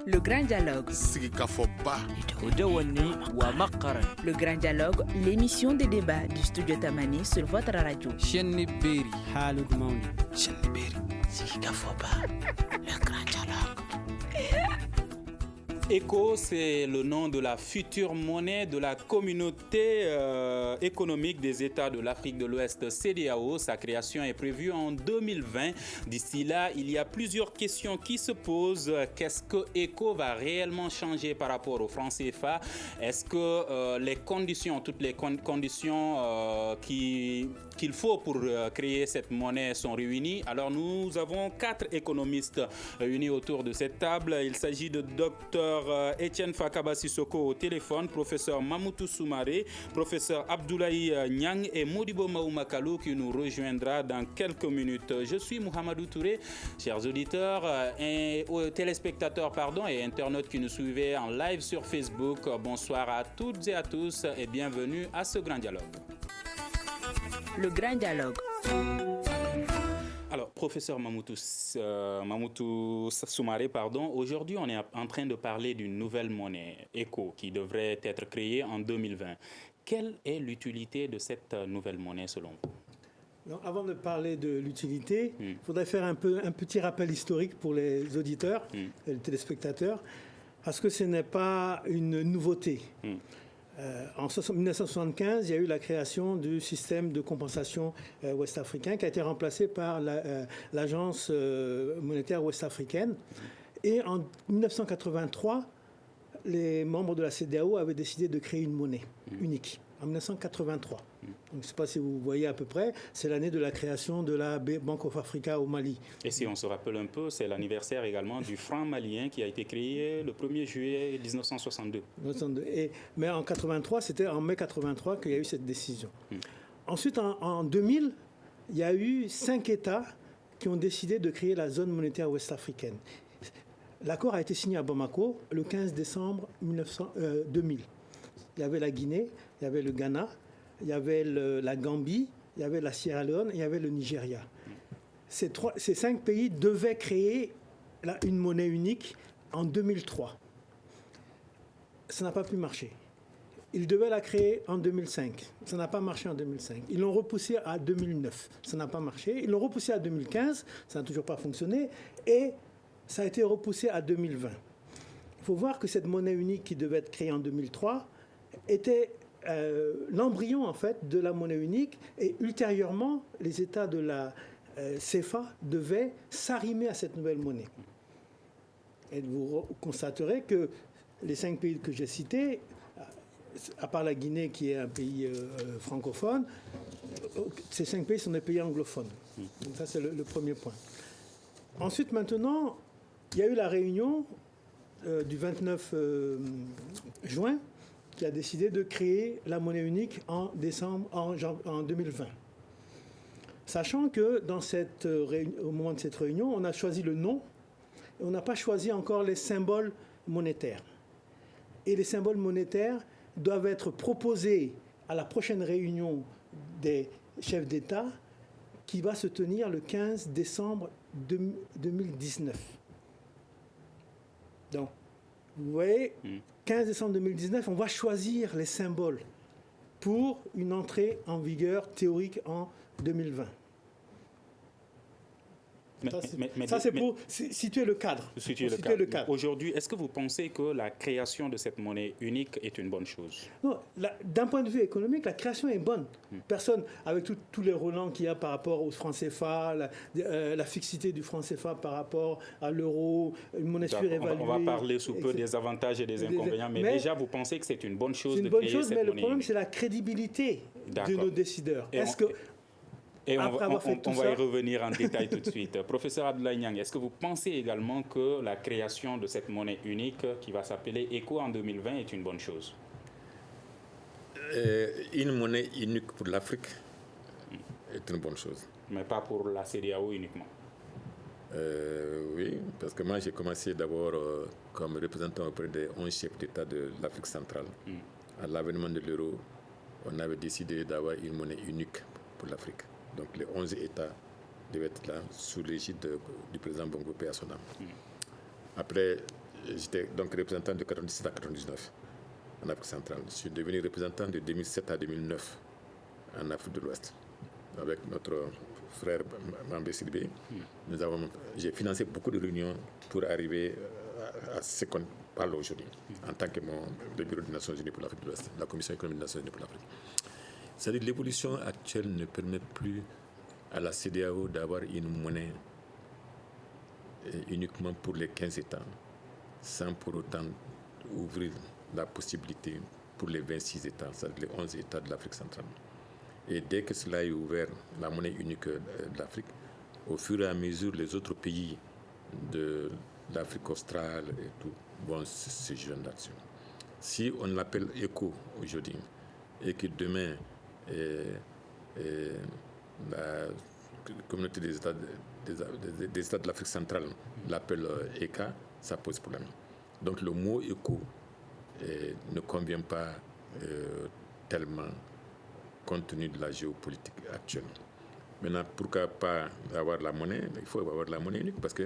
Le Grand Dialogue. Le Grand Dialogue, l'émission de débat du studio Tamani sur votre radio. Le Grand Dialogue. ECO, c'est le nom de la future monnaie de la communauté économique des États de l'Afrique de l'Ouest, CEDEAO. Sa création est prévue en 2020. D'ici là, il y a plusieurs questions qui se posent. Qu'est-ce que ECO va réellement changer par rapport au franc CFA? Est-ce que les conditions, toutes les conditions qu'il faut pour créer cette monnaie sont réunies? Alors nous avons 4 économistes réunis autour de cette table. Il s'agit de Dr Etienne Fakaba Sissoko au téléphone, professeur Mamoutou Soumaré, professeur Abdoulaye Nyang et Modibo Maoumakalou qui nous rejoindra dans quelques minutes. Je suis Mohamedou Touré, chers auditeurs et téléspectateurs et internautes qui nous suivaient en live sur Facebook. Bonsoir à toutes et à tous et bienvenue à ce Grand Dialogue. Le Grand Dialogue. Alors, professeur Mamoutou Soumaré, aujourd'hui on est en train de parler d'une nouvelle monnaie, ECO, qui devrait être créée en 2020. Quelle est l'utilité de cette nouvelle monnaie selon vous? Donc, avant de parler de l'utilité, il faudrait faire un petit rappel historique pour les auditeurs et les téléspectateurs, parce que ce n'est pas une nouveauté. En 1975, il y a eu la création du système de compensation ouest-africain qui a été remplacé par l'agence monétaire ouest-africaine. Et en 1983, les membres de la CEDEAO avaient décidé de créer une monnaie unique. En 1983. Donc, je ne sais pas si vous voyez à peu près, c'est l'année de la création de la Bank of Africa au Mali. Et si on se rappelle un peu, c'est l'anniversaire également du franc malien qui a été créé le 1er juillet 1962. Mais en 83, c'était en mai 83 qu'il y a eu cette décision. Ensuite, en 2000, il y a eu 5 États qui ont décidé de créer la zone monétaire ouest-africaine. L'accord a été signé à Bamako le 15 décembre 2000. Il y avait la Guinée, il y avait le Ghana, il y avait la Gambie, il y avait la Sierra Leone, il y avait le Nigeria. Ces 5 pays devaient créer une monnaie unique en 2003. Ça n'a pas pu marcher. Ils devaient la créer en 2005. Ça n'a pas marché en 2005. Ils l'ont repoussé à 2009. Ça n'a pas marché. Ils l'ont repoussé à 2015. Ça n'a toujours pas fonctionné. Et ça a été repoussé à 2020. Il faut voir que cette monnaie unique qui devait être créée en 2003 était l'embryon en fait de la monnaie unique, et ultérieurement les États de la CFA devaient s'arrimer à cette nouvelle monnaie. Et vous constaterez que les 5 pays que j'ai cités, à part la Guinée qui est un pays francophone, ces 5 pays sont des pays anglophones. Donc ça c'est le premier point. Ensuite maintenant, il y a eu la réunion du 29 juin qui a décidé de créer la monnaie unique en 2020. Sachant que au moment de cette réunion, on a choisi le nom et on n'a pas choisi encore les symboles monétaires. Et les symboles monétaires doivent être proposés à la prochaine réunion des chefs d'État qui va se tenir le 15 décembre 2019. Donc, vous voyez, 15 décembre 2019, on va choisir les symboles pour une entrée en vigueur théorique en 2020. Ça, c'est pour situer le cadre. Aujourd'hui, est-ce que vous pensez que la création de cette monnaie unique est une bonne chose? Non, d'un point de vue économique, la création est bonne. Personne, avec tous les relents qu'il y a par rapport au franc CFA, la fixité du franc CFA par rapport à l'euro, une monnaie surévaluée. On va parler sous peu des avantages et des inconvénients, mais déjà, vous pensez que c'est une bonne chose de créer cette monnaie unique? C'est une bonne chose, mais le problème, c'est la crédibilité de nos décideurs. Et on va y revenir en détail tout de suite. Professeur Abdoulaye Nyang, est-ce que vous pensez également que la création de cette monnaie unique qui va s'appeler ECO en 2020 est une bonne chose? Une monnaie unique pour l'Afrique est une bonne chose. Mais pas pour la CEDEAO uniquement? Oui, parce que moi j'ai commencé d'abord comme représentant auprès des 11 chefs d'État de l'Afrique centrale. À l'avènement de l'euro, on avait décidé d'avoir une monnaie unique pour l'Afrique. Donc les 11 États devaient être là sous l'égide du président Bongo Paix à son âme. Après, j'étais donc représentant de 1997 à 1999 en Afrique centrale. Je suis devenu représentant de 2007 à 2009 en Afrique de l'Ouest. Avec notre frère Mambé Sidibé, j'ai financé beaucoup de réunions pour arriver à ce qu'on parle aujourd'hui, en tant que le Bureau des Nations Unies pour l'Afrique de l'Ouest, la Commission économique des Nations Unies pour l'Afrique. C'est-à-dire que l'évolution actuelle ne permet plus à la CEDEAO d'avoir une monnaie uniquement pour les 15 États, sans pour autant ouvrir la possibilité pour les 26 États, c'est-à-dire les 11 États de l'Afrique centrale. Et dès que cela est ouvert, la monnaie unique de l'Afrique, au fur et à mesure, les autres pays de l'Afrique australe et tout vont se joindre là-dessus. Si on l'appelle ECO aujourd'hui, et que demain, la communauté des États de l'Afrique centrale l'appelle ECA, ça pose problème. Donc le mot ECO ne convient pas tellement compte tenu de la géopolitique actuelle. Maintenant, pourquoi pas avoir la monnaie? Il faut avoir la monnaie unique parce que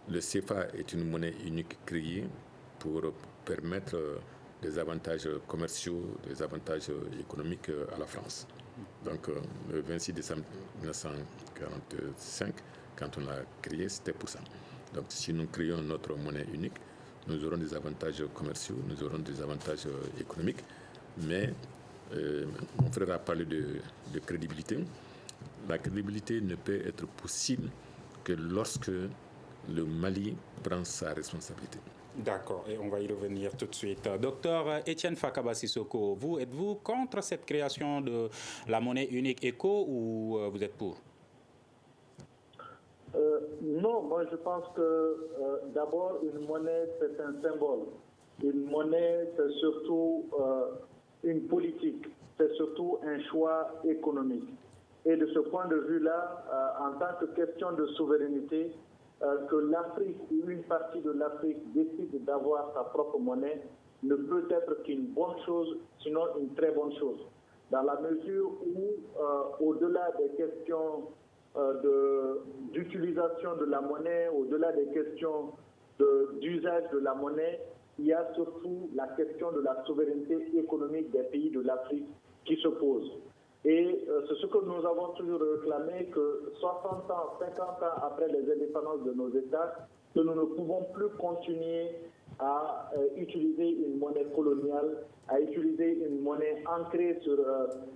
le CFA est une monnaie unique créée pour permettre des avantages commerciaux, des avantages économiques à la France. Donc, le 26 décembre 1945, quand on l'a créé, c'était pour ça. Donc, si nous créons notre monnaie unique, nous aurons des avantages commerciaux, nous aurons des avantages économiques, mais mon frère a parlé de crédibilité. La crédibilité ne peut être possible que lorsque le Mali prend sa responsabilité. D'accord, et on va y revenir tout de suite. Docteur Etienne Fakaba Sissoko, êtes-vous contre cette création de la monnaie unique ECO ou vous êtes pour? Non, moi je pense que d'abord une monnaie c'est un symbole. Une monnaie c'est surtout une politique, c'est surtout un choix économique. Et de ce point de vue-là, en tant que question de souveraineté, que l'Afrique ou une partie de l'Afrique décide d'avoir sa propre monnaie ne peut être qu'une bonne chose, sinon une très bonne chose. Dans la mesure où, au-delà des questions d'utilisation de la monnaie, au-delà des questions d'usage de la monnaie, il y a surtout la question de la souveraineté économique des pays de l'Afrique qui se pose. Et c'est ce que nous avons toujours réclamé, que 60 ans, 50 ans après les indépendances de nos États, que nous ne pouvons plus continuer à utiliser une monnaie coloniale, à utiliser une monnaie ancrée sur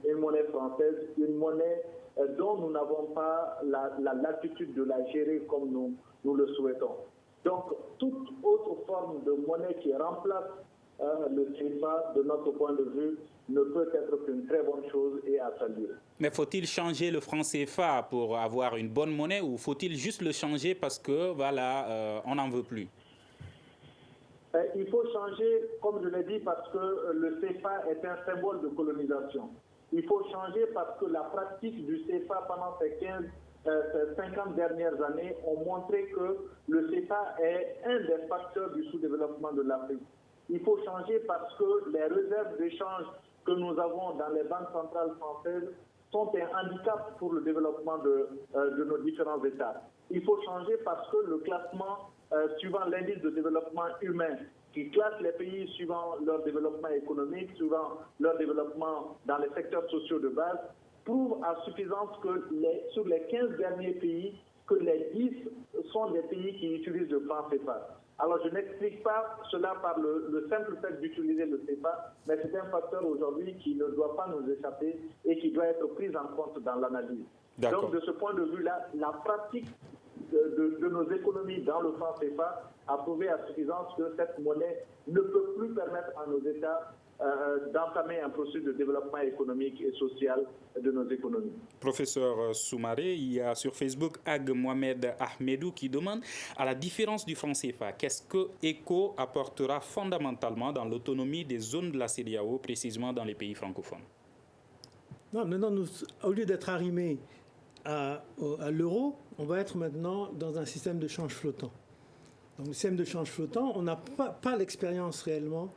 une monnaie française, une monnaie dont nous n'avons pas la latitude de la gérer comme nous le souhaitons. Donc, toute autre forme de monnaie qui remplace le CFA, de notre point de vue, ne peut être qu'une très bonne chose et à saluer. Mais faut-il changer le franc CFA pour avoir une bonne monnaie ou faut-il juste le changer parce que, voilà, on n'en veut plus? Il faut changer, comme je l'ai dit, parce que le CFA est un symbole de colonisation. Il faut changer parce que la pratique du CFA pendant ces 50 dernières années ont montré que le CFA est un des facteurs du sous-développement de l'Afrique. Il faut changer parce que les réserves d'échange que nous avons dans les banques centrales françaises sont un handicap pour le développement de nos différents États. Il faut changer parce que le classement suivant l'indice de développement humain qui classe les pays suivant leur développement économique, suivant leur développement dans les secteurs sociaux de base, prouve à suffisance que sur les 15 derniers pays, que les 10 sont des pays qui utilisent le franc CFA. Alors je n'explique pas cela par le simple fait d'utiliser le CFA, mais c'est un facteur aujourd'hui qui ne doit pas nous échapper et qui doit être pris en compte dans l'analyse. Donc de ce point de vue-là, la pratique de nos économies dans le franc CFA a prouvé à suffisance que cette monnaie ne peut plus permettre à nos États d'entamer un processus de développement économique et social de nos économies. Professeur Soumaré, il y a sur Facebook Ag Mohamed Ahmedou qui demande, à la différence du franc CFA, qu'est-ce que ECO apportera fondamentalement dans l'autonomie des zones de la CEDEAO, précisément dans les pays francophones? Non, maintenant, au lieu d'être arrimés à l'euro, on va être maintenant dans un système de change flottant. Donc, le système de change flottant, on n'a pas l'expérience réellement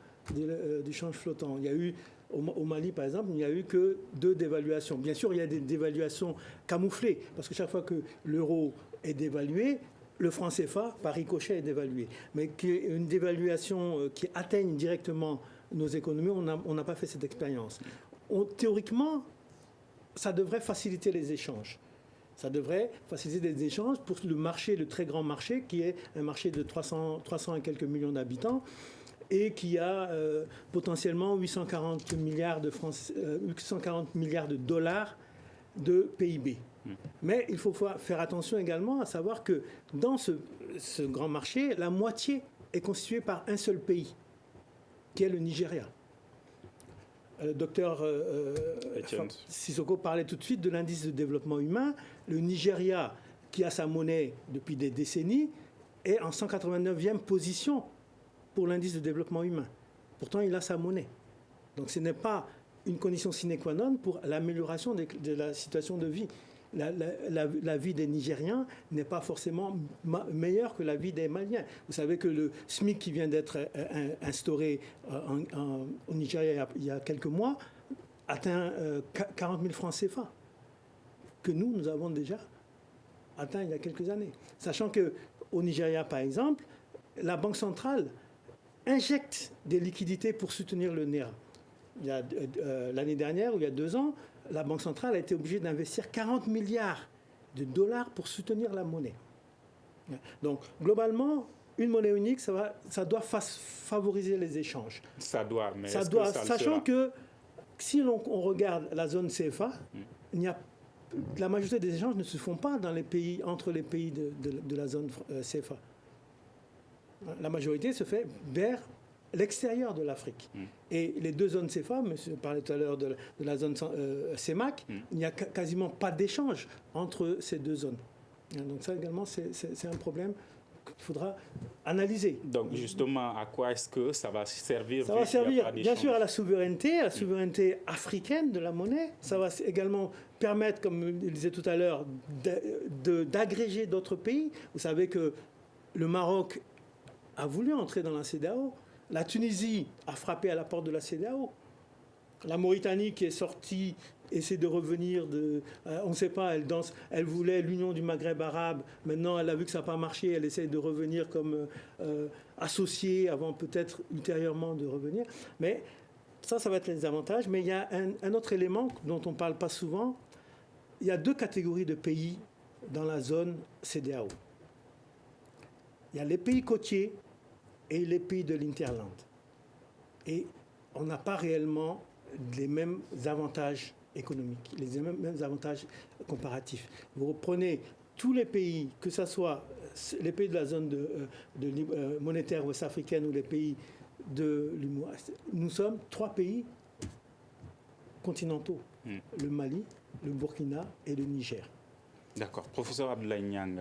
du change flottant. Il y a eu, au Mali par exemple, il n'y a eu que 2 dévaluations. Bien sûr, il y a des dévaluations camouflées, parce que chaque fois que l'euro est dévalué, le franc CFA, par ricochet, est dévalué. Mais une dévaluation qui atteigne directement nos économies, on n'a pas fait cette expérience. Théoriquement, ça devrait faciliter les échanges. Ça devrait faciliter les échanges pour le marché, le très grand marché, qui est un marché de 300 et quelques millions d'habitants, et qui a potentiellement 840 milliards de dollars de PIB. Mais il faut faire attention également à savoir que dans ce grand marché, la moitié est constituée par un seul pays, qui est le Nigeria. Le docteur Sissoko parlait tout de suite de l'indice de développement humain. Le Nigeria, qui a sa monnaie depuis des décennies, est en 189e position pour l'indice de développement humain. Pourtant, il a sa monnaie. Donc ce n'est pas une condition sine qua non pour l'amélioration de la situation de vie. La vie des Nigériens n'est pas forcément meilleure que la vie des Maliens. Vous savez que le SMIC qui vient d'être instauré au Nigeria il y a quelques mois atteint 40 000 francs CFA, que nous avons déjà atteint il y a quelques années. Sachant qu'au Nigeria, par exemple, la Banque centrale injecte des liquidités pour soutenir le NERA. L'année dernière, ou il y a 2 ans, la Banque centrale a été obligée d'investir 40 milliards de dollars pour soutenir la monnaie. Donc, globalement, une monnaie unique, ça doit favoriser les échanges. Ça doit, mais sachant que si on regarde la zone CFA, la majorité des échanges ne se font pas entre les pays de la zone CFA. La majorité se fait vers l'extérieur de l'Afrique. Et les 2 zones CFA, monsieur parlait tout à l'heure de la zone CEMAC, il n'y a quasiment pas d'échange entre ces 2 zones. Donc ça également, c'est un problème qu'il faudra analyser. Donc justement, à quoi est-ce que ça va servir? Ça va servir bien sûr à la souveraineté africaine de la monnaie. Ça va également permettre, comme je le disais tout à l'heure, d'agréger d'autres pays. Vous savez que le Maroc a voulu entrer dans la CEDEAO. La Tunisie a frappé à la porte de la CEDEAO. La Mauritanie qui est sortie essaie de revenir on ne sait pas, elle voulait l'union du Maghreb arabe. Maintenant, elle a vu que ça n'a pas marché. Elle essaie de revenir comme associée avant peut-être ultérieurement de revenir. Mais ça va être les avantages. Mais il y a un autre élément dont on ne parle pas souvent. Il y a 2 catégories de pays dans la zone CEDEAO. Il y a les pays côtiers et les pays de l'Interland. Et on n'a pas réellement les mêmes avantages économiques, les mêmes avantages comparatifs. Vous reprenez tous les pays, que ce soit les pays de la zone monétaire ouest-africaine ou les pays de l'UMOA, nous sommes 3 pays continentaux, le Mali, le Burkina et le Niger. D'accord. Professeur Abdoulaye Niang,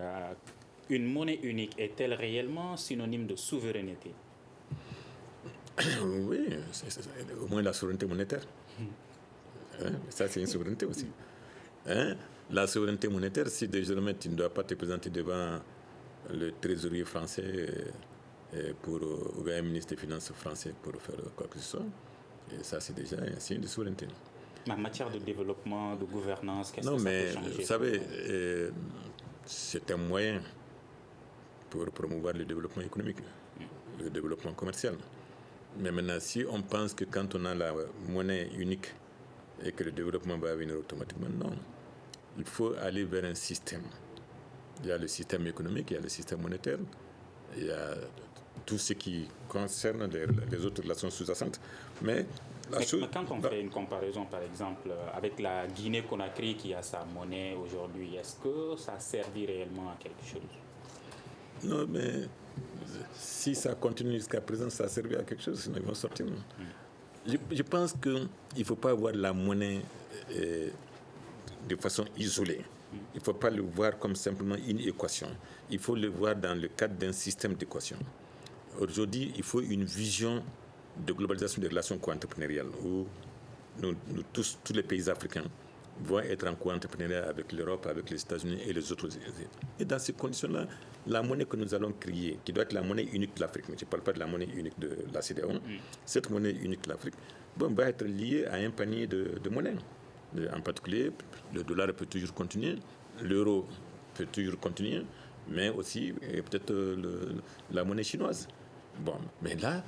une monnaie unique est-elle réellement synonyme de souveraineté? Oui, c'est au moins la souveraineté monétaire. Ça, c'est une souveraineté aussi. La souveraineté monétaire, si désormais tu ne dois pas te présenter devant le trésorier français ou un ministre des Finances français pour faire quoi que ce soit, et ça, c'est déjà un signe de souveraineté. En matière de développement, de gouvernance, qu'est-ce que ça peut changer? Vous savez, c'est un moyen pour promouvoir le développement économique, le développement commercial. Mais maintenant, si on pense que quand on a la monnaie unique et que le développement va venir automatiquement, non. Il faut aller vers un système. Il y a le système économique, il y a le système monétaire, il y a tout ce qui concerne les autres relations sous-jacentes. Mais quand on fait une comparaison, par exemple, avec la Guinée-Conakry qui a sa monnaie aujourd'hui, est-ce que ça servit réellement à quelque chose? Non, mais si ça continue jusqu'à présent, ça a servi à quelque chose, sinon ils vont sortir. Je pense qu'il ne faut pas voir la monnaie de façon isolée. Il ne faut pas le voir comme simplement une équation. Il faut le voir dans le cadre d'un système d'équations. Aujourd'hui, il faut une vision de globalisation des relations co-entrepreneuriales où tous les pays africains vont être en co-entrepreneuriat avec l'Europe, avec les États-Unis et les autres. Et dans ces conditions-là, la monnaie que nous allons créer, qui doit être la monnaie unique de l'Afrique, mais je ne parle pas de la monnaie unique de la CEDEAO, cette monnaie unique de l'Afrique va être liée à un panier de monnaies. En particulier, le dollar peut toujours continuer, l'euro peut toujours continuer, mais aussi peut-être la monnaie chinoise. Bon, mais là,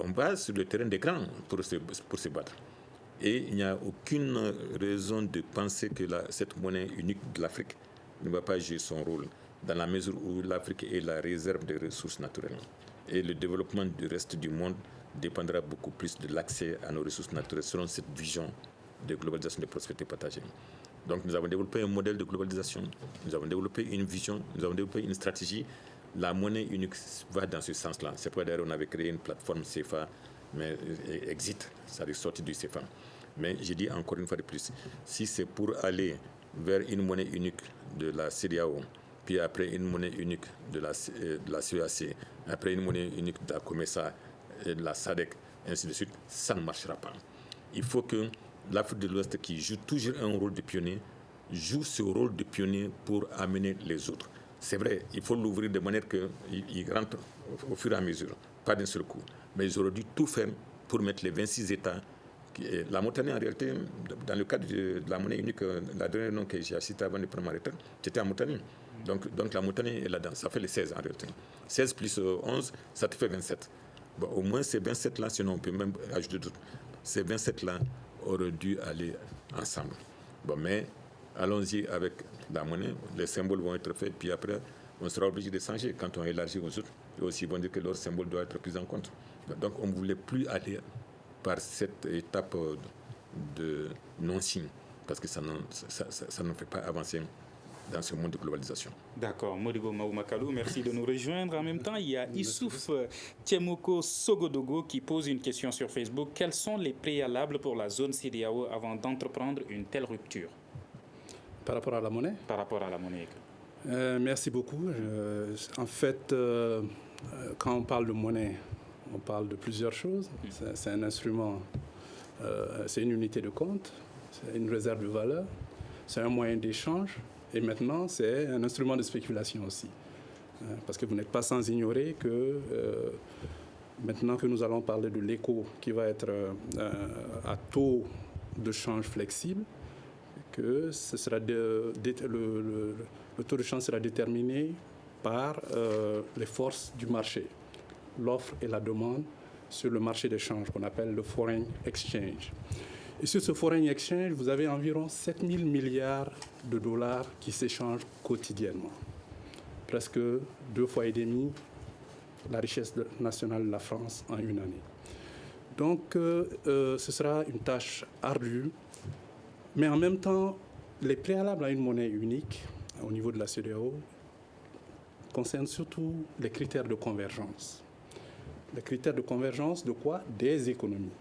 on va sur le terrain d'écran pour se battre. Et il n'y a aucune raison de penser que cette monnaie unique de l'Afrique ne va pas jouer son rôle, dans la mesure où l'Afrique est la réserve des ressources naturelles. Et le développement du reste du monde dépendra beaucoup plus de l'accès à nos ressources naturelles selon cette vision de globalisation de prospérité partagée. Donc nous avons développé un modèle de globalisation, nous avons développé une vision, nous avons développé une stratégie. La monnaie unique va dans ce sens-là. C'est pourquoi d'ailleurs on avait créé une plateforme CFA, mais exit, c'est-à-dire sortie du CFA. Mais je dis encore une fois de plus, si c'est pour aller vers une monnaie unique de la CEDEAO, puis après une monnaie unique de la CEAC, après une monnaie unique de la COMESA, et de la SADC, ainsi de suite, ça ne marchera pas. Il faut que l'Afrique de l'Ouest, qui joue toujours un rôle de pionnier, joue ce rôle de pionnier pour amener les autres. C'est vrai, il faut l'ouvrir de manière qu'il rentre au fur et à mesure, pas d'un seul coup. Mais ils auraient dû tout faire pour mettre les 26 États. La Mauritanie, en réalité, dans le cadre de la monnaie unique, la dernière nom que j'ai cité avant de prendre ma retraite, c'était en Mauritanie. Donc la Mauritanie est là-dedans, ça fait les 16 en réalité. 16 plus 11, ça te fait 27. Bon, au moins ces 27-là, sinon on peut même ajouter d'autres. Ces 27-là auraient dû aller ensemble. Bon, mais allons-y avec la monnaie, les symboles vont être faits, puis après, on sera obligé de changer quand on élargit aux autres. Et aussi, ils vont dire que leur symbole doit être pris en compte. Donc, on ne voulait plus aller par cette étape de non-signe, parce que ça ne fait pas avancer dans ce monde de globalisation. D'accord. Modibo Maoumakalou, merci de nous rejoindre. En même temps, il y a Issouf Tiemoko Sogodogo qui pose une question sur Facebook. Quels sont les préalables pour la zone CEDEAO avant d'entreprendre une telle rupture? Par rapport à la monnaie? Par rapport à la monnaie. Merci beaucoup. En fait, quand on parle de monnaie, on parle de plusieurs choses. C'est un instrument, c'est une unité de compte, c'est une réserve de valeur, c'est un moyen d'échange et maintenant c'est un instrument de spéculation aussi. Parce que vous n'êtes pas sans ignorer que maintenant que nous allons parler de l'éco qui va être à taux de change flexible, que ce sera le taux de change sera déterminé par les forces du marché, l'offre et la demande sur le marché d'échange qu'on appelle le foreign exchange. Et sur ce foreign exchange, vous avez environ 7 000 milliards de dollars qui s'échangent quotidiennement. Presque 2,5 fois la richesse nationale de la France en une année. Donc, ce sera une tâche ardue, mais en même temps, les préalables à une monnaie unique au niveau de la CEDEAO concernent surtout les critères de convergence. Les critères de convergence de quoi? Des économies.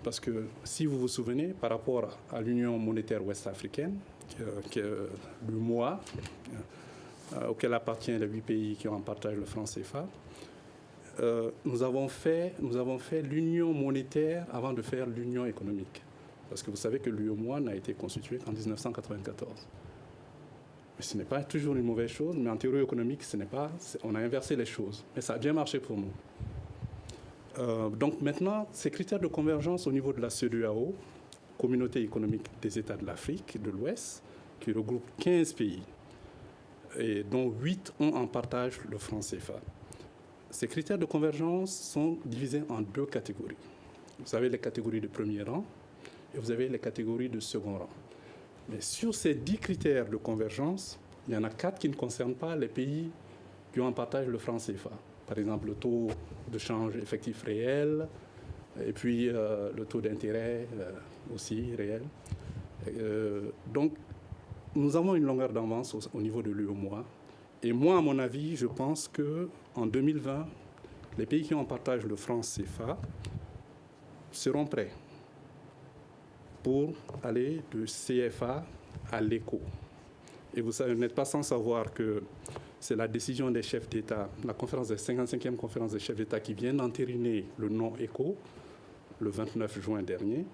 Parce que si vous vous souvenez, par rapport à l'Union monétaire ouest-africaine, qui est l'UMOA, auquel appartiennent les 8 pays qui ont en partage le franc CFA, nous avons fait l'union monétaire avant de faire l'union économique. Parce que vous savez que l'UMOA n'a été constituée qu'en 1994. Mais ce n'est pas toujours une mauvaise chose, mais en théorie économique, on a inversé les choses. Mais ça a bien marché pour nous. Donc maintenant, ces critères de convergence au niveau de la CEDEAO, Communauté économique des États de l'Afrique de l'Ouest, qui regroupe 15 pays, et dont 8 ont en partage le franc CFA. Ces critères de convergence sont divisés en 2 catégories. Vous avez les catégories de premier rang et vous avez les catégories de second rang. Mais sur ces 10 critères de convergence, il y en a 4 qui ne concernent pas les pays qui ont en partage le franc CFA. Par exemple, le taux de change effectif réel, et puis le taux d'intérêt aussi réel. Donc, nous avons une longueur d'avance au niveau de l'UEMOA. Et moi, à mon avis, je pense qu'en 2020, les pays qui en partagent le franc CFA seront prêts pour aller de CFA à l'ECO. Et vous n'êtes pas sans savoir que c'est la décision des chefs d'État, la 55e conférence des chefs d'État qui vient d'entériner le nom ECO le 29 juin dernier.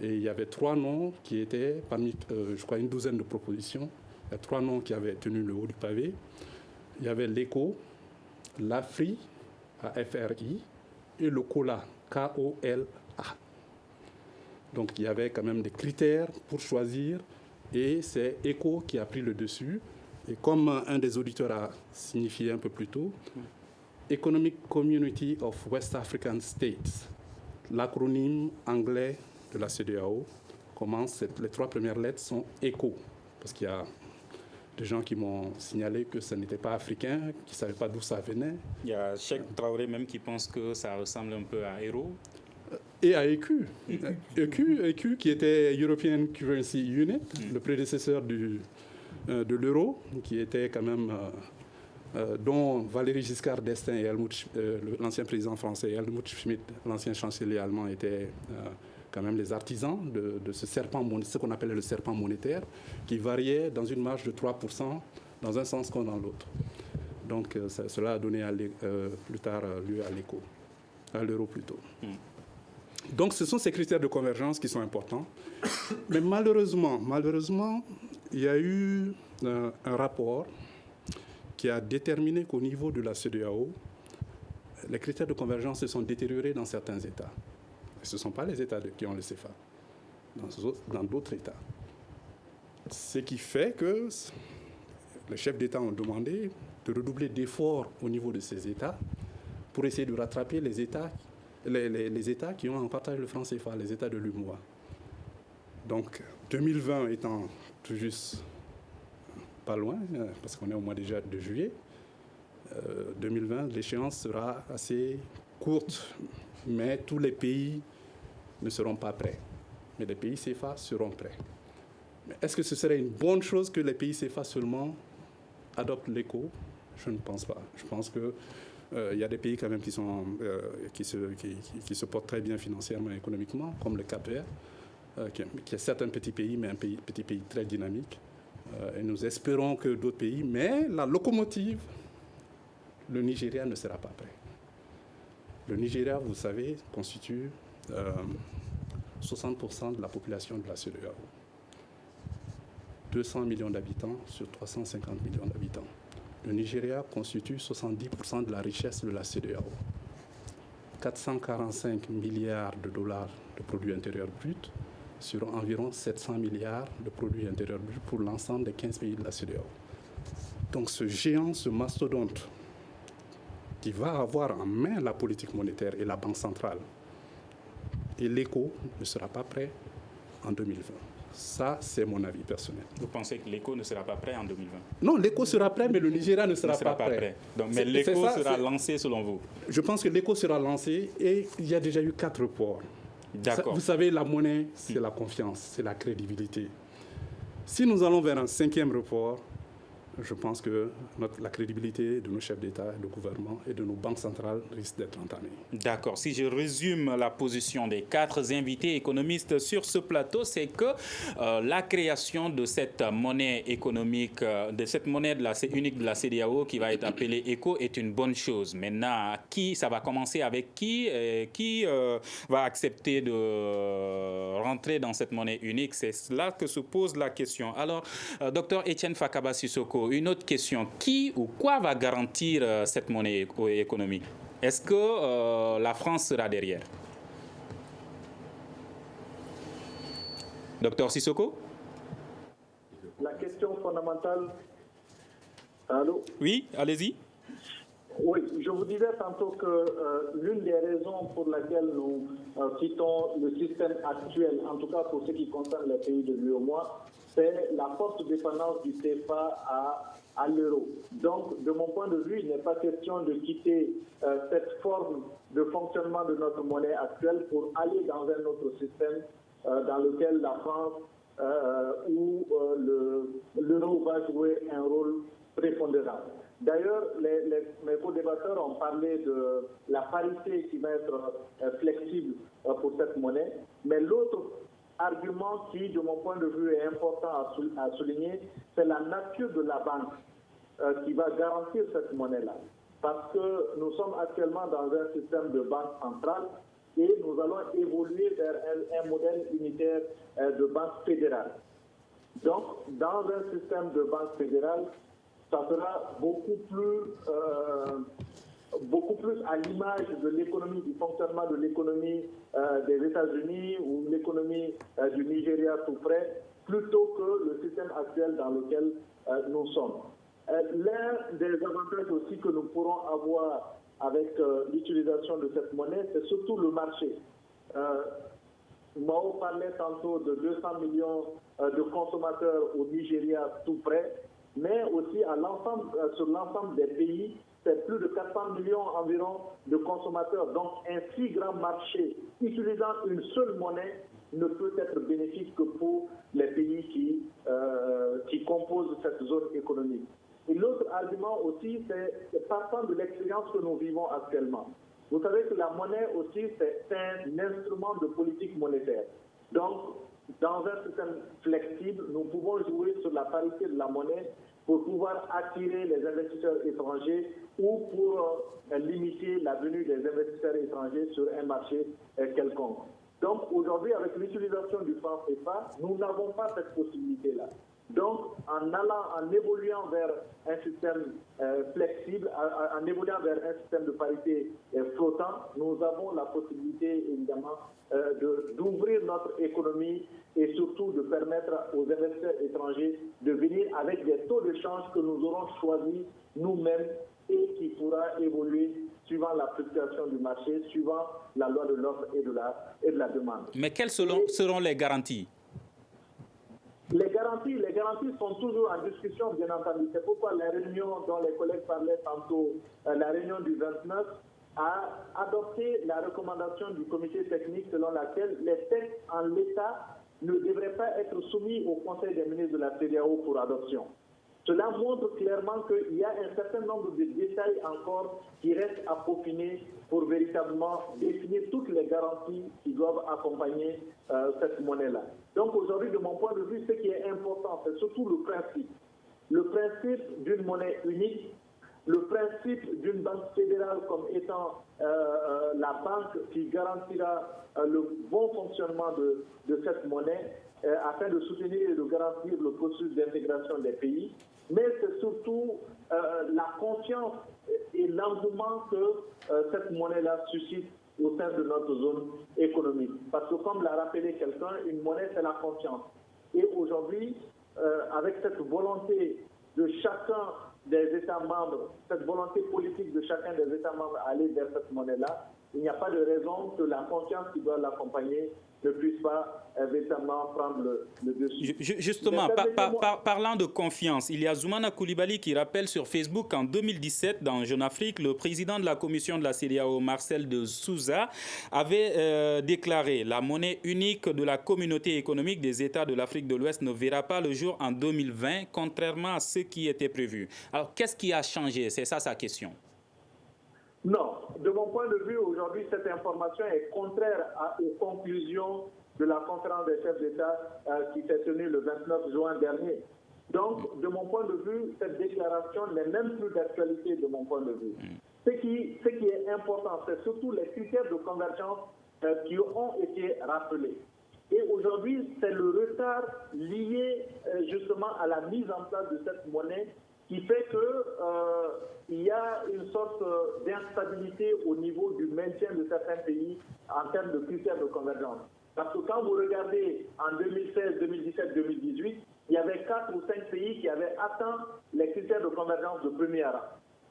Et il y avait 3 noms qui étaient parmi, je crois, une douzaine de propositions. Il y a 3 noms qui avaient tenu le haut du pavé. Il y avait l'ECO, l'AFRI, AFRI, et le COLA, KOLA. Donc il y avait quand même des critères pour choisir, et c'est ECO qui a pris le dessus. Et comme un des auditeurs a signifié un peu plus tôt, Economic Community of West African States, l'acronyme anglais de la CEDEAO, commence, les 3 premières lettres sont ECO, parce qu'il y a des gens qui m'ont signalé que ce n'était pas africain, qui ne savaient pas d'où ça venait. Il y a Cheikh Traoré même qui pense que ça ressemble un peu à Euro. Et à EQ. EQ qui était European Currency Unit, le prédécesseur de l'euro, qui était quand même, dont Valéry Giscard d'Estaing et l'ancien président français, et Helmut Schmidt, l'ancien chancelier allemand, étaient quand même les artisans de ce serpent, ce qu'on appelait le serpent monétaire, qui variait dans une marge de 3% dans un sens comme dans l'autre. Donc cela a donné plus tard lieu à l'éco, à l'euro plutôt. Donc ce sont ces critères de convergence qui sont importants. Mais malheureusement, il y a eu un rapport qui a déterminé qu'au niveau de la CEDEAO, les critères de convergence se sont détériorés dans certains États. Et ce ne sont pas les États qui ont le CFA, dans d'autres États. Ce qui fait que les chefs d'État ont demandé de redoubler d'efforts au niveau de ces États pour essayer de rattraper les États qui ont en partage le franc CFA, les États de l'UMOA. Donc 2020 étant tout juste pas loin, parce qu'on est au mois déjà de juillet, 2020, l'échéance sera assez courte, mais tous les pays ne seront pas prêts. Mais les pays CFA seront prêts. Mais est-ce que ce serait une bonne chose que les pays CFA seulement adoptent l'éco? Je ne pense pas. Je pense que il y a des pays quand même qui se portent très bien financièrement et économiquement, comme le Cap-Vert, qui est certes un petit pays, mais un petit pays très dynamique. Et nous espérons que d'autres pays, mais la locomotive, le Nigeria ne sera pas prêt. Le Nigeria, vous savez, constitue 60% de la population de la CEDEAO. 200 millions d'habitants sur 350 millions d'habitants. Le Nigeria constitue 70% de la richesse de la CEDEAO. 445 milliards de dollars de produits intérieurs bruts sur environ 700 milliards de produits intérieurs bruts pour l'ensemble des 15 pays de la CEDEAO. Donc ce géant, ce mastodonte, qui va avoir en main la politique monétaire et la Banque centrale, et l'éco ne sera pas prêt en 2020. Ça, c'est mon avis personnel. Vous pensez que l'éco ne sera pas prêt en 2020? Non, l'éco sera prêt, mais le Nigeria ne sera pas prêt. Donc, mais l'éco sera lancé selon vous? Je pense que l'éco sera lancé et il y a déjà eu 4 reports. D'accord. Vous savez, la monnaie, c'est la confiance, c'est la crédibilité. Si nous allons vers un 5e report, je pense que la crédibilité de nos chefs d'État, de gouvernement et de nos banques centrales risque d'être entamée. D'accord. Si je résume la position des 4 invités économistes sur ce plateau, c'est que la création de cette monnaie économique, de cette monnaie unique de la CEDEAO qui va être appelée ECO est une bonne chose. Maintenant, ça va commencer avec qui va accepter de rentrer dans cette monnaie unique? C'est là que se pose la question. Alors, docteur Etienne Fakaba Sissoko, une autre question. Qui ou quoi va garantir cette monnaie économique? Est-ce que la France sera derrière? Docteur Sissoko? La question fondamentale... Allô? Oui, allez-y. Oui, je vous disais tantôt que l'une des raisons pour laquelle nous quittons le système actuel, en tout cas pour ce qui concerne les pays de l'UEMOA, c'est la forte dépendance du CFA à l'euro. Donc, de mon point de vue, il n'est pas question de quitter cette forme de fonctionnement de notre monnaie actuelle pour aller dans un autre système dans lequel la France ou l'euro va jouer un rôle prépondérant. D'ailleurs, mes co-débatteurs ont parlé de la parité qui va être flexible pour cette monnaie, mais l'autre argument qui, de mon point de vue, est important à souligner, c'est la nature de la banque qui va garantir cette monnaie-là. Parce que nous sommes actuellement dans un système de banque centrale et nous allons évoluer vers un modèle unitaire de banque fédérale. Donc, dans un système de banque fédérale, ça sera beaucoup plus à l'image de l'économie, du fonctionnement de l'économie des États-Unis ou l'économie du Nigeria tout près, plutôt que le système actuel dans lequel nous sommes. L'un des avantages aussi que nous pourrons avoir avec l'utilisation de cette monnaie, c'est surtout le marché. Mao parlait tantôt de 200 millions de consommateurs au Nigeria tout près, mais aussi sur l'ensemble des pays, c'est plus de 400 millions environ de consommateurs. Donc un si grand marché utilisant une seule monnaie ne peut être bénéfique que pour les pays qui composent cette zone économique. Et l'autre argument aussi, c'est partant de l'expérience que nous vivons actuellement. Vous savez que la monnaie aussi, c'est un instrument de politique monétaire. Donc, dans un système flexible, nous pouvons jouer sur la parité de la monnaie pour pouvoir attirer les investisseurs étrangers ou pour limiter la venue des investisseurs étrangers sur un marché quelconque. Donc, aujourd'hui, avec l'utilisation du franc CFA, nous n'avons pas cette possibilité-là. Donc, en évoluant vers un système flexible, en évoluant vers un système de parité flottant, nous avons la possibilité, évidemment, d'ouvrir notre économie et surtout de permettre aux investisseurs étrangers de venir avec des taux de change que nous aurons choisis nous-mêmes et qui pourra évoluer suivant la fluctuation du marché, suivant la loi de l'offre et de la demande. Mais quelles seront les garanties ? Les garanties sont toujours en discussion, bien entendu. C'est pourquoi la réunion dont les collègues parlaient tantôt, la réunion du 29, a adopté la recommandation du comité technique selon laquelle les textes en l'état ne devraient pas être soumis au Conseil des ministres de la CEDEAO pour adoption. Cela montre clairement qu'il y a un certain nombre de détails encore qui restent à peaufiner pour véritablement définir toutes les garanties qui doivent accompagner cette monnaie-là. Donc aujourd'hui, de mon point de vue, ce qui est important, c'est surtout le principe. Le principe d'une monnaie unique, le principe d'une banque fédérale comme étant la banque qui garantira le bon fonctionnement de cette monnaie afin de soutenir et de garantir le processus d'intégration des pays. Mais c'est surtout la confiance et l'engouement que cette monnaie-là suscite au sein de notre zone économique. Parce que comme l'a rappelé quelqu'un, une monnaie, c'est la confiance. Et aujourd'hui, avec cette volonté de chacun des États membres, cette volonté politique de chacun des États membres à aller vers cette monnaie-là, il n'y a pas de raison que la confiance qui doit l'accompagner ne puisse pas véritablement prendre le dessus. Justement, parlant de confiance, il y a Zoumana Coulibaly qui rappelle sur Facebook qu'en 2017, dans Jeune Afrique, le président de la commission de la CEDEAO, Marcel de Souza, avait déclaré « La monnaie unique de la communauté économique des États de l'Afrique de l'Ouest ne verra pas le jour en 2020, contrairement à ce qui était prévu. » Alors, qu'est-ce qui a changé? C'est ça sa question. Non, de mon point de vue, aujourd'hui, cette information est contraire aux conclusions de la conférence des chefs d'État qui s'est tenue le 29 juin dernier. Donc, de mon point de vue, cette déclaration n'est même plus d'actualité de mon point de vue. Ce qui est important, c'est surtout les critères de convergence qui ont été rappelés. Et aujourd'hui, c'est le retard lié justement à la mise en place de cette monnaie qui fait qu'il y a une sorte d'instabilité au niveau du maintien de certains pays en termes de critères de convergence. Parce que quand vous regardez en 2016, 2017, 2018, il y avait 4 ou 5 pays qui avaient atteint les critères de convergence de premier rang.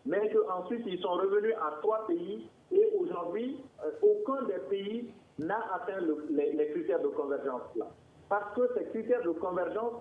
Mais qu'ensuite, ils sont revenus à 3 pays et aujourd'hui, aucun des pays n'a atteint les critères de convergence là. Parce que ces critères de convergence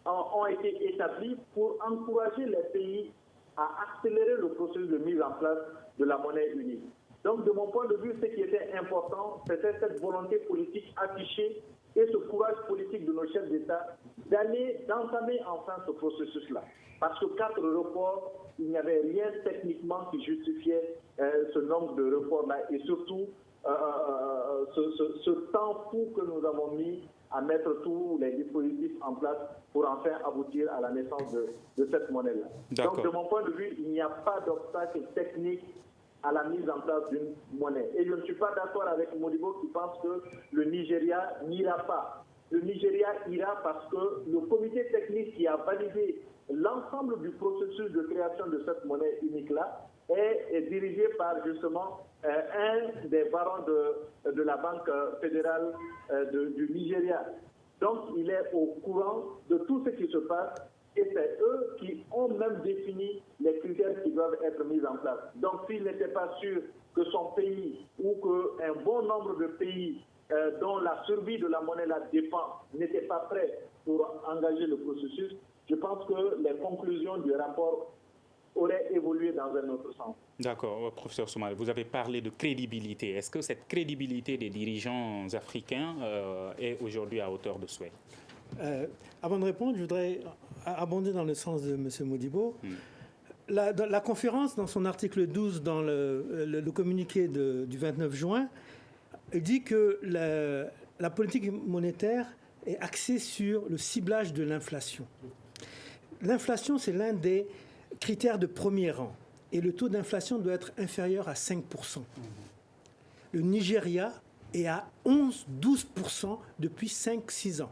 ont été établis pour encourager les pays à accélérer le processus de mise en place de la monnaie unique. Donc, de mon point de vue, ce qui était important, c'était cette volonté politique affichée et ce courage politique de nos chefs d'État d'entamer enfin ce processus-là. Parce que 4 reports, il n'y avait rien techniquement qui justifiait ce nombre de reports-là et surtout ce temps fou que nous avons mis à mettre tous les dispositifs en place pour enfin aboutir à la naissance de cette monnaie-là. Donc, de mon point de vue, il n'y a pas d'obstacle technique à la mise en place d'une monnaie. Et je ne suis pas d'accord avec Modibo qui pense que le Nigeria n'ira pas. Le Nigeria ira parce que le comité technique qui a validé l'ensemble du processus de création de cette monnaie unique-là est dirigé par justement un des barons de la Banque fédérale du Nigeria. Donc il est au courant de tout ce qui se passe Et c'est eux qui ont même défini les critères qui doivent être mis en place. Donc, s'il n'était pas sûr que son pays ou qu'un bon nombre de pays dont la survie de la monnaie là dépend n'étaient pas prêts pour engager le processus, je pense que les conclusions du rapport auraient évolué dans un autre sens. D'accord, professeur Soumaré, vous avez parlé de crédibilité. Est-ce que cette crédibilité des dirigeants africains est aujourd'hui à hauteur de souhait? Avant de répondre, je voudrais abonder dans le sens de M. Modibo. La conférence, dans son article 12, dans le communiqué du 29 juin, dit que la politique monétaire est axée sur le ciblage de l'inflation. L'inflation, c'est l'un des critères de premier rang. Et le taux d'inflation doit être inférieur à 5%. Le Nigeria est à 11-12% depuis 5-6 ans.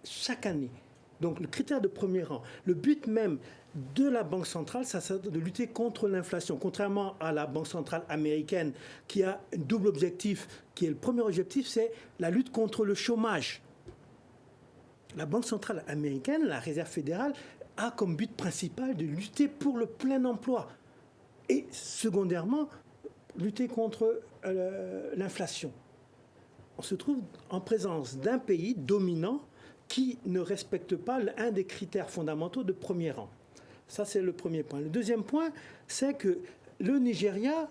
Chaque année. Donc le critère de premier rang. Le but même de la Banque centrale, c'est de lutter contre l'inflation. Contrairement à la Banque centrale américaine qui a un double objectif, qui est le premier objectif, c'est la lutte contre le chômage. La Banque centrale américaine, la Réserve fédérale, a comme but principal de lutter pour le plein emploi. Et secondairement, lutter contre l'inflation. On se trouve en présence d'un pays dominant qui ne respecte pas un des critères fondamentaux de premier rang. Ça, c'est le premier point. Le deuxième point, c'est que le Nigeria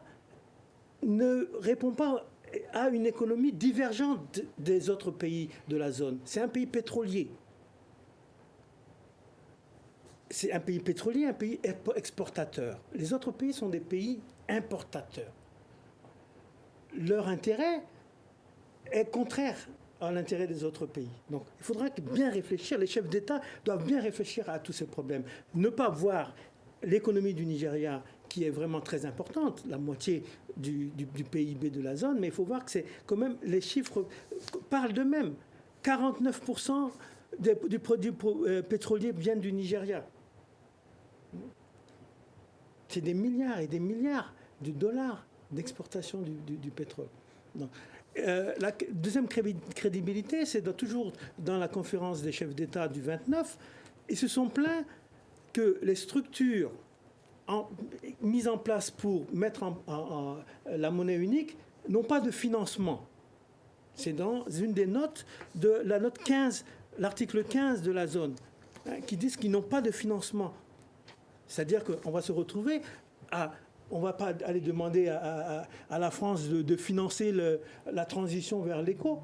ne répond pas à une économie divergente des autres pays de la zone. C'est un pays pétrolier. C'est un pays pétrolier, un pays exportateur. Les autres pays sont des pays importateurs. Leur intérêt est contraire à l'intérêt des autres pays. Donc, il faudra bien réfléchir. Les chefs d'État doivent bien réfléchir à tous ces problèmes. Ne pas voir l'économie du Nigeria, qui est vraiment très importante, la moitié du PIB de la zone, mais il faut voir que c'est quand même, les chiffres parlent d'eux-mêmes. 49% du produit pétrolier viennent du Nigeria. C'est des milliards et des milliards de dollars d'exportation du pétrole. Donc, la deuxième crédibilité, c'est toujours dans la conférence des chefs d'État du 29, ils se sont plaints que les structures mises en place pour mettre en la monnaie unique n'ont pas de financement. C'est dans une des notes de la note 15, l'article 15 de la zone, qui disent qu'ils n'ont pas de financement. C'est-à-dire qu'on va se retrouver on ne va pas aller demander à la France de financer la transition vers l'éco.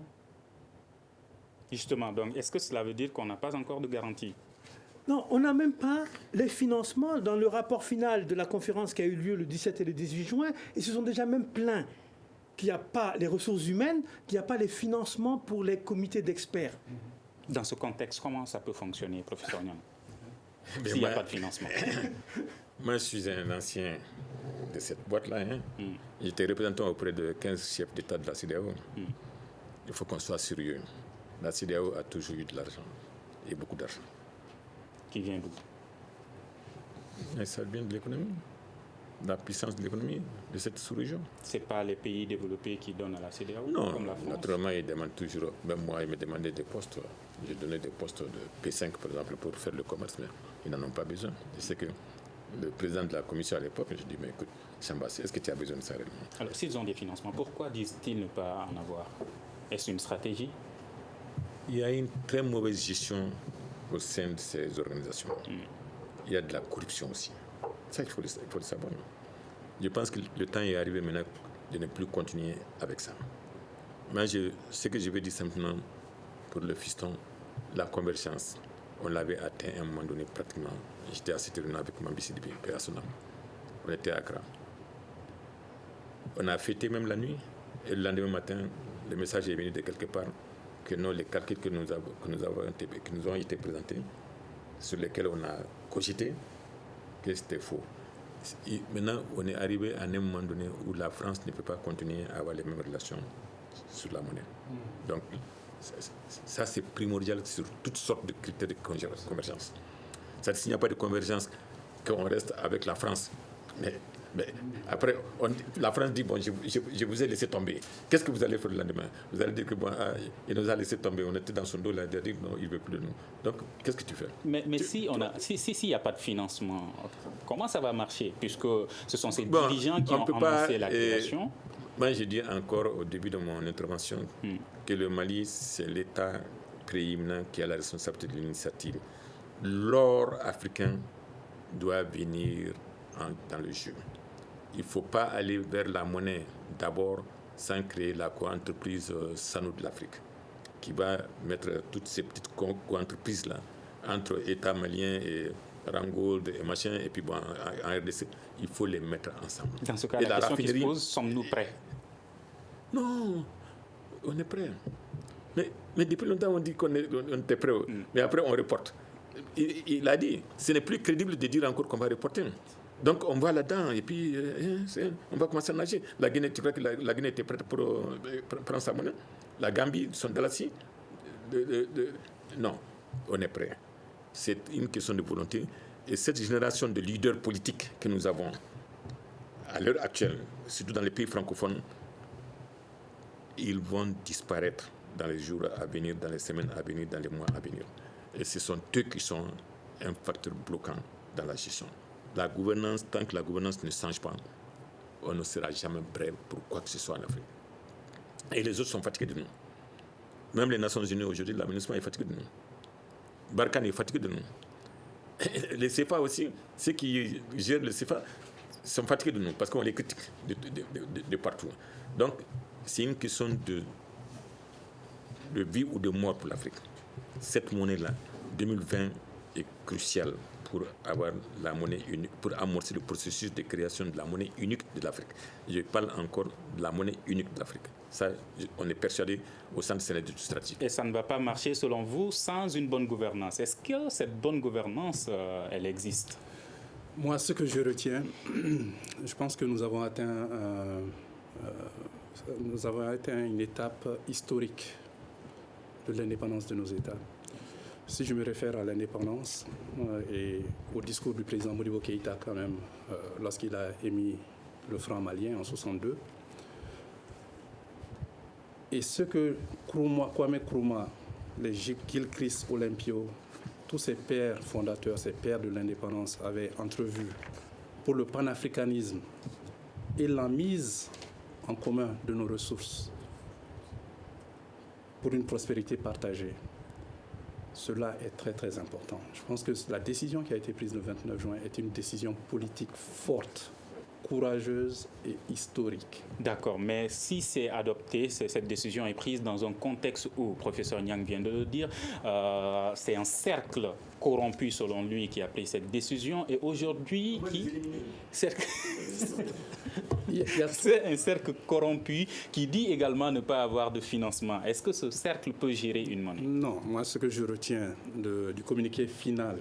Justement, donc, est-ce que cela veut dire qu'on n'a pas encore de garantie? Non, on n'a même pas les financements. Dans le rapport final de la conférence qui a eu lieu le 17 et le 18 juin, ils se sont déjà même plaints qu'il n'y a pas les ressources humaines, qu'il n'y a pas les financements pour les comités d'experts. Dans ce contexte, comment ça peut fonctionner, professeur Niang, s'il n'y a pas de financement? Moi, je suis un ancien de cette boîte-là. J'étais représentant auprès de 15 chefs d'État de la CEDEAO. Il faut qu'on soit sérieux. La CEDEAO a toujours eu de l'argent, et beaucoup d'argent. Qui vient d'où? Mais ça vient de l'économie, de la puissance de l'économie de cette sous-région. Ce n'est pas les pays développés qui donnent à la CEDEAO, non, comme la France? Naturellement, ils demandent toujours. Même moi, ils me demandaient des postes. J'ai donné des postes de P5, par exemple, pour faire le commerce, mais ils n'en ont pas besoin. Je sais que le président de la commission à l'époque, je dis, mais écoute, Chamba, est-ce que tu as besoin de ça réellement? Alors, s'ils ont des financements, pourquoi disent-ils ne pas en avoir? Est-ce une stratégie? Il y a une très mauvaise gestion au sein de ces organisations. Il y a de la corruption aussi. Ça, il faut le savoir. Je pense que le temps est arrivé maintenant de ne plus continuer avec ça. Mais ce que je veux dire simplement pour le fiston, la convergence, on l'avait atteint à un moment donné pratiquement. J'étais à cette réunion avec Mambi Sidibe, Père Sonam. On était à Accra. On a fêté même la nuit. Et le lendemain matin, le message est venu de quelque part que non, les calculs qui nous ont été présentés, sur lesquels on a cogité, que c'était faux. Et maintenant, on est arrivé à un moment donné où la France ne peut pas continuer à avoir les mêmes relations sur la monnaie. Donc, ça, c'est primordial sur toutes sortes de critères de convergence. S'il n'y a pas de convergence, qu'on reste avec la France. Mais Mais après, la France dit, bon, je vous ai laissé tomber. Qu'est-ce que vous allez faire le lendemain? Vous allez dire que, bon, il nous a laissé tomber, on était dans son dos, là, il a dit, non, il ne veut plus de nous. Donc, qu'est-ce que tu fais? Mais s'il n'y a pas de financement, comment ça va marcher? Puisque ce sont ces dirigeants qui ont annoncé la création. Moi, je dis encore au début de mon intervention que le Mali, c'est l'État prééminent qui a la responsabilité de l'initiative. L'or africain doit venir dans le jeu. Il ne faut pas aller vers la monnaie d'abord sans créer la co-entreprise Sanou de l'Afrique, qui va mettre toutes ces petites co-entreprises-là entre État malien et Rangold et machin, et puis bon, en RDC, il faut les mettre ensemble. Dans ce cas, la question qui se pose, sommes-nous prêts? Non, on est prêts. Mais depuis longtemps, on dit qu'on était prêts, mais après, on reporte. Il a dit, ce n'est plus crédible de dire encore qu'on va reporter. Donc, on va là-dedans, et puis, on va commencer à nager. La Guinée, tu crois que la Guinée était prête pour prendre sa monnaie? La Gambie, son dalasi? Non, on est prêt. C'est une question de volonté. Et cette génération de leaders politiques que nous avons, à l'heure actuelle, surtout dans les pays francophones, ils vont disparaître dans les jours à venir, dans les semaines à venir, dans les mois à venir. Et ce sont eux qui sont un facteur bloquant dans la gestion. La gouvernance, tant que la gouvernance ne change pas, on ne sera jamais prêt pour quoi que ce soit en Afrique. Et les autres sont fatigués de nous. Même les Nations Unies aujourd'hui, l'aménagement est fatigué de nous. Barkhane est fatigué de nous. Les CFA aussi, ceux qui gèrent le CFA sont fatigués de nous parce qu'on les critique de partout. Donc, c'est une question de vie ou de mort pour l'Afrique. Cette monnaie-là, 2020, est cruciale pour avoir la monnaie unique, pour amorcer le processus de création de la monnaie unique de l'Afrique. Je parle encore de la monnaie unique de l'Afrique. Ça, on est persuadé au sein de cette étude stratégique. Et ça ne va pas marcher, selon vous, sans une bonne gouvernance. Est-ce que cette bonne gouvernance, elle existe? Moi, ce que je retiens, je pense que nous avons atteint une étape historique de l'indépendance de nos États. Si je me réfère à l'indépendance et au discours du président Modibo Keïta, quand même, lorsqu'il a émis le franc malien en 1962, et ce que Kwame Nkrumah, les Gilchrist Olympio, tous ces pères fondateurs, ces pères de l'indépendance avaient entrevu pour le panafricanisme et la mise en commun de nos ressources pour une prospérité partagée. Cela est très, très important. Je pense que la décision qui a été prise le 29 juin est une décision politique forte, courageuse et historique. D'accord, mais si c'est adopté, cette décision est prise dans un contexte où, professeur Niang vient de le dire, c'est un cercle corrompu selon lui qui a pris cette décision et aujourd'hui c'est un cercle corrompu qui dit également ne pas avoir de financement. Est-ce que ce cercle peut gérer une monnaie? Non, moi ce que je retiens du communiqué final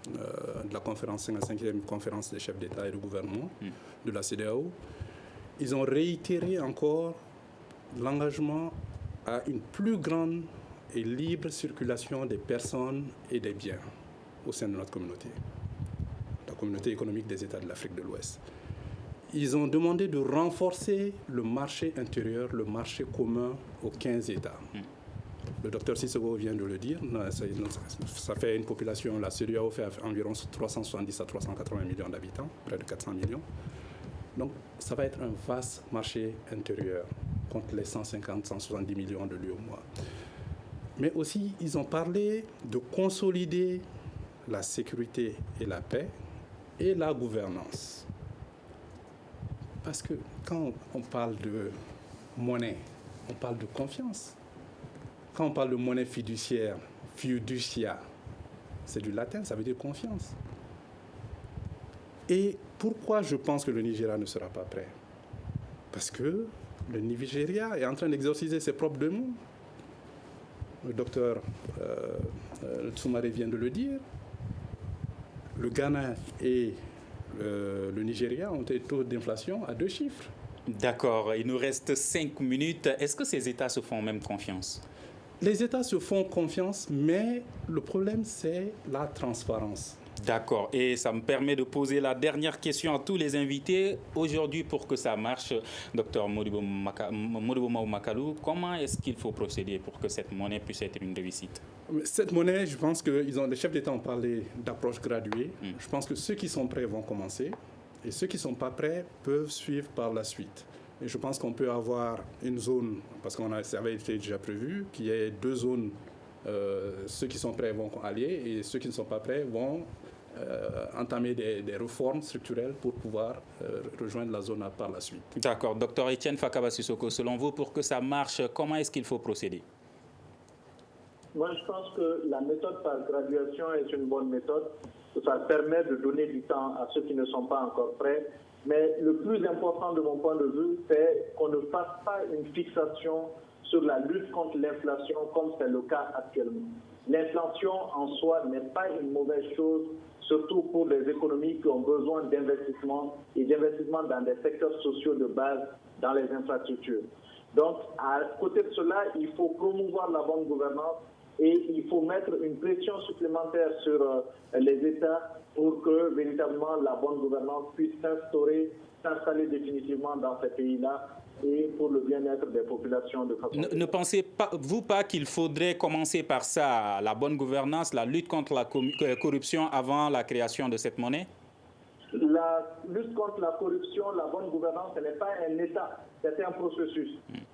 de la conférence, la 5e conférence des chefs d'État et de gouvernement de la CEDEAO, ils ont réitéré encore l'engagement à une plus grande et libre circulation des personnes et des biens au sein de notre communauté, la communauté économique des États de l'Afrique de l'Ouest. Ils ont demandé de renforcer le marché intérieur, le marché commun aux 15 États. Le docteur Sissoko vient de le dire, ça fait une population, la CEDEAO fait environ 370 à 380 millions d'habitants, près de 400 millions. Donc ça va être un vaste marché intérieur contre les 150, 170 millions de l'UEMOA. Mais aussi, ils ont parlé de consolider la sécurité et la paix et la gouvernance. Parce que quand on parle de monnaie, on parle de confiance. Quand on parle de monnaie fiduciaire, fiducia, c'est du latin, ça veut dire confiance. Et pourquoi je pense que le Nigeria ne sera pas prêt? Parce que le Nigeria est en train d'exorciser ses propres démons. Le docteur Tsumare vient de le dire. Le Ghana et le Nigeria ont des taux d'inflation à 2 chiffres. D'accord, il nous reste 5 minutes. Est-ce que ces États se font même confiance? Les États se font confiance, mais le problème, c'est la transparence. D'accord. Et ça me permet de poser la dernière question à tous les invités. Aujourd'hui, pour que ça marche, Dr Modibo Maou Makalou, comment est-ce qu'il faut procéder pour que cette monnaie puisse être une réussite? Cette monnaie, je pense que les chefs d'État ont parlé d'approche graduée. Je pense que ceux qui sont prêts vont commencer et ceux qui ne sont pas prêts peuvent suivre par la suite. Et je pense qu'on peut avoir une zone, parce que ça avait été déjà prévu, qu'il y ait 2 zones. Ceux qui sont prêts vont aller et ceux qui ne sont pas prêts vont entamer des réformes structurelles pour pouvoir rejoindre la zone A par la suite. D'accord. Docteur Etienne Fakaba Sissoko, selon vous, pour que ça marche, comment est-ce qu'il faut procéder? Moi, je pense que la méthode par graduation est une bonne méthode. Ça permet de donner du temps à ceux qui ne sont pas encore prêts. Mais le plus important de mon point de vue, c'est qu'on ne fasse pas une fixation sur la lutte contre l'inflation comme c'est le cas actuellement. L'inflation en soi n'est pas une mauvaise chose, surtout pour les économies qui ont besoin d'investissement et d'investissement dans des secteurs sociaux de base, dans les infrastructures. Donc, à côté de cela, il faut promouvoir la bonne gouvernance et il faut mettre une pression supplémentaire sur les États pour que véritablement la bonne gouvernance puisse s'installer définitivement dans ces pays-là et pour le bien-être des populations de façon... Ne pensez pas, vous pas qu'il faudrait commencer par ça, la bonne gouvernance, la lutte contre la corruption avant la création de cette monnaie? La lutte contre la corruption, la bonne gouvernance, ce n'est pas un État, c'est un processus.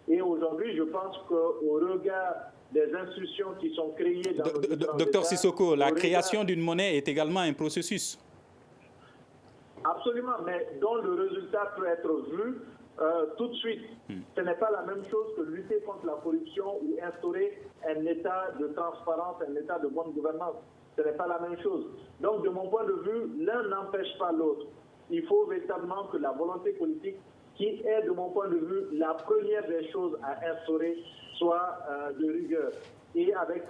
Et aujourd'hui, je pense qu'au regard des institutions qui sont créées dans le Docteur Sissoko, la création d'une monnaie est également un processus. Absolument, mais dont le résultat peut être vu tout de suite. Ce n'est pas la même chose que lutter contre la corruption ou instaurer un état de transparence, un état de bonne gouvernance. Ce n'est pas la même chose. Donc, de mon point de vue, l'un n'empêche pas l'autre. Il faut véritablement que la volonté politique, qui est, de mon point de vue, la première des choses à instaurer, soit de rigueur. Et avec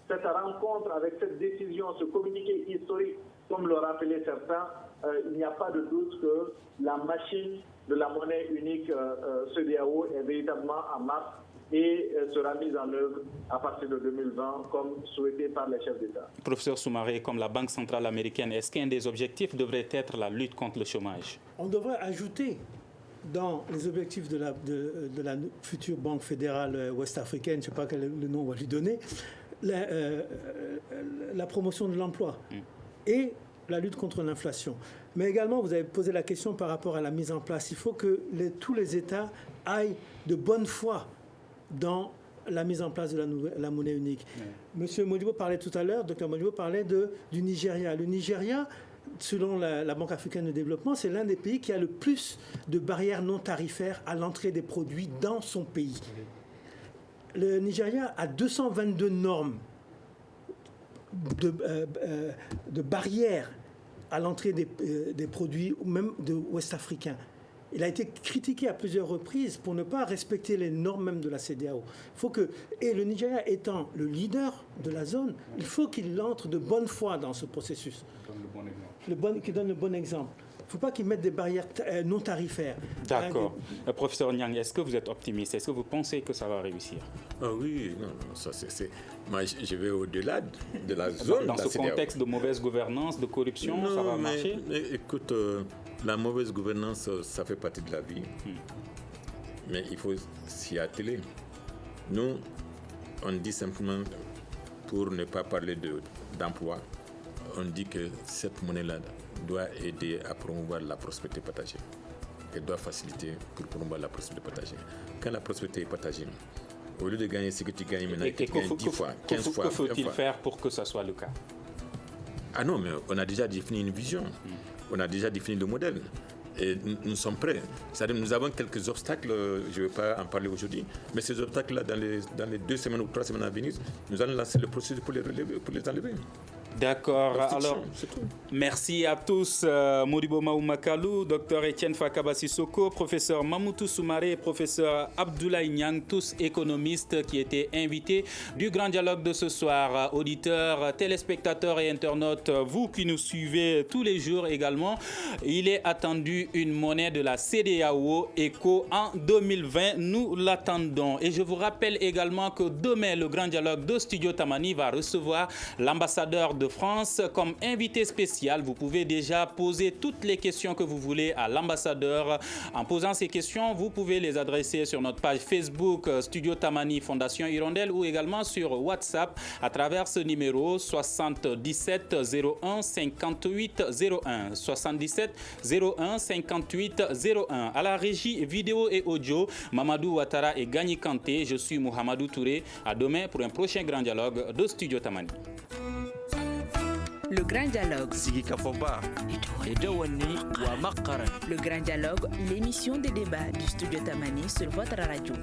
cette rencontre, avec cette décision, ce communiqué historique, comme le rappelaient certains, il n'y a pas de doute que la machine de la monnaie unique CEDEAO est véritablement en marche et sera mise en œuvre à partir de 2020, comme souhaité par les chefs d'État. Professeur Soumaré, comme la Banque centrale américaine, est-ce qu'un des objectifs devrait être la lutte contre le chômage? On devrait ajouter dans les objectifs de la future Banque fédérale ouest-africaine, je ne sais pas quel le nom on va lui donner, la promotion de l'emploi et la lutte contre l'inflation. Mais également, vous avez posé la question par rapport à la mise en place. Il faut que tous les États aillent de bonne foi dans la mise en place de la monnaie unique. Monsieur Modibo parlait tout à l'heure, Dr Modibo parlait du Nigeria. Le Nigeria, selon la Banque africaine de développement, c'est l'un des pays qui a le plus de barrières non tarifaires à l'entrée des produits dans son pays. Le Nigeria a 222 normes de barrières à l'entrée des produits, ou même de ouest-africains. Il a été critiqué à plusieurs reprises pour ne pas respecter les normes même de la CEDEAO. Et le Nigeria étant le leader de la zone, il faut qu'il entre de bonne foi dans ce processus. Qu'il donne le bon exemple. Il ne faut pas qu'ils mettent des barrières non tarifaires. D'accord. Professeur Niang, est-ce que vous êtes optimiste? Est-ce que vous pensez que ça va réussir? Oui, non, ça c'est... Moi, je vais au-delà de la zone. Dans ce contexte de mauvaise gouvernance, de corruption, ça va marcher? Écoute, la mauvaise gouvernance, ça fait partie de la vie. Mais il faut s'y atteler. Nous, on dit simplement, pour ne pas parler d'emploi, on dit que cette monnaie-là doit aider à promouvoir la prospérité partagée. Elle doit faciliter pour promouvoir la prospérité partagée. Quand la prospérité est partagée, au lieu de gagner ce que tu gagnes maintenant, tu gagnes 10 fois, 15 fois. Que faut-il faire pour que ça soit le cas? Ah non, mais on a déjà défini une vision. On a déjà défini le modèle. Et nous sommes prêts. C'est-à-dire nous avons quelques obstacles, je ne vais pas en parler aujourd'hui, mais ces obstacles-là, dans les 2 semaines ou 3 semaines à venir, nous allons lancer le processus pour les enlever. D'accord. Alors, merci à tous. Modibo Maou Makalou, Dr Etienne Fakaba Sissoko, professeur Mamoutou Soumaré, professeur Abdoulaye Niang, tous économistes qui étaient invités du grand dialogue de ce soir. Auditeurs, téléspectateurs et internautes, vous qui nous suivez tous les jours également, il est attendu une monnaie de la CEDEAO ECO en 2020. Nous l'attendons. Et je vous rappelle également que demain, le grand dialogue de Studio Tamani va recevoir l'ambassadeur Fort-de-France. Comme invité spécial, vous pouvez déjà poser toutes les questions que vous voulez à l'ambassadeur. En posant ces questions, vous pouvez les adresser sur notre page Facebook Studio Tamani Fondation Hirondelle ou également sur WhatsApp à travers ce numéro 77 01 58 01 77 01 58 01. À la régie vidéo et audio, Mamadou Ouattara et Gagny Kanté. Je suis Mohamedou Touré. À demain pour un prochain grand dialogue de Studio Tamani. Le grand dialogue. Le grand dialogue, l'émission des débats du Studio Tamani sur votre radio.